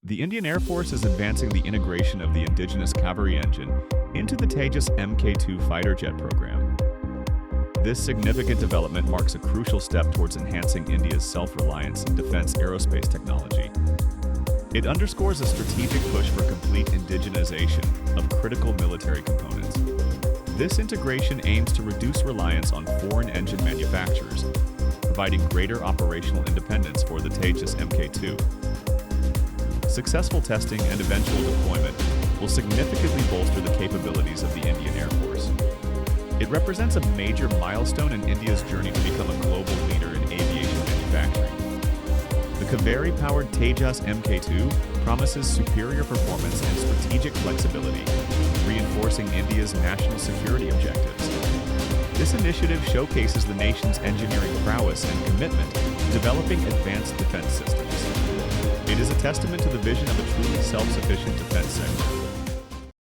The Indian Air Force is advancing the integration of the Indigenous Kaveri engine into the Tejas Mk2 fighter jet program. This significant development marks a crucial step towards enhancing India's self-reliance in defense aerospace technology. It underscores a strategic push for complete indigenization of critical military components. This integration aims to reduce reliance on foreign engine manufacturers, providing greater operational independence for the Tejas Mk2. Successful testing and eventual deployment will significantly bolster the capabilities of the Indian Air Force. It represents a major milestone in India's journey to become a global leader in aviation manufacturing. The Kaveri-powered Tejas Mk2 promises superior performance and strategic flexibility, reinforcing India's national security objectives. This initiative showcases the nation's engineering prowess and commitment to developing advanced defense systems. It is a testament to the vision of a truly self-sufficient defense sector.